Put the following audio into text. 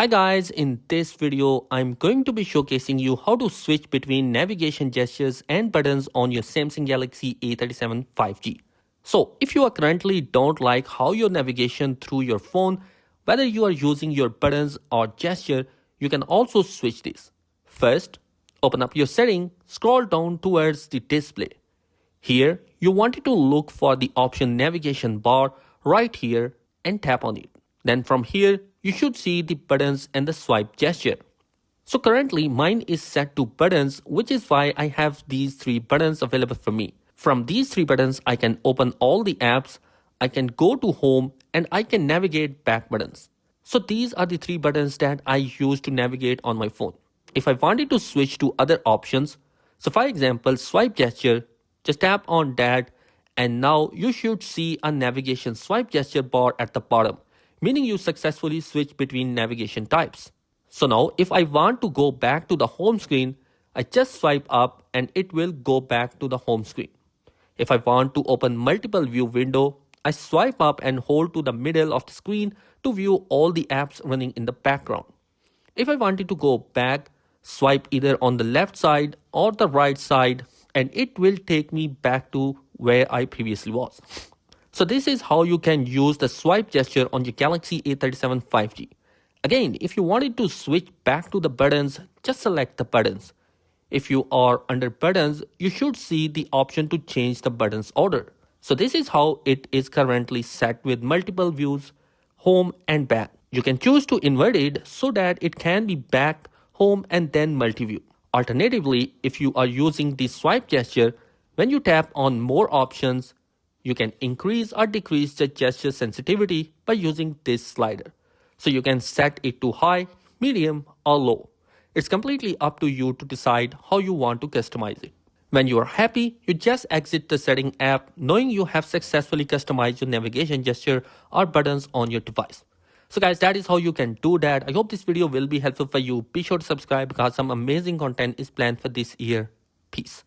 Hi guys, in this video, I'm going to be showcasing you how to switch between navigation gestures and buttons on your Samsung Galaxy A37 5G. So if you are currently don't like how your navigation through your phone, whether you are using your buttons or gesture, you can also switch this. First, open up your setting, scroll down towards the display. Here, you wanted to look for the option navigation bar right here and tap on it. Then from here, you should see the buttons and the swipe gesture. So currently mine is set to buttons, which is why I have these three buttons available for me. From these three buttons, I can open all the apps, I can go to home, and I can navigate back buttons. So these are the three buttons that I use to navigate on my phone. If I wanted to switch to other options, so for example, swipe gesture, just tap on that and now you should see a navigation swipe gesture bar at the bottom, meaning you successfully switch between navigation types. So now if I want to go back to the home screen, I just swipe up and it will go back to the home screen. If I want to open multiple view window, I swipe up and hold to the middle of the screen to view all the apps running in the background. If I wanted to go back, swipe either on the left side or the right side and it will take me back to where I previously was. So this is how you can use the swipe gesture on your Galaxy A37 5G. Again, if you wanted to switch back to the buttons, just select the buttons. If you are under buttons, you should see the option to change the buttons order. So this is how it is currently set with multiple views, home and back. You can choose to invert it so that it can be back, home and then multi-view. Alternatively, if you are using the swipe gesture, when you tap on more options, you can increase or decrease the gesture sensitivity by using this slider. So you can set it to high, medium or low. It's completely up to you to decide how you want to customize it. When you are happy, you just exit the setting app knowing you have successfully customized your navigation gesture or buttons on your device. So guys, that is how you can do that. I hope this video will be helpful for you. Be sure to subscribe because some amazing content is planned for this year. Peace.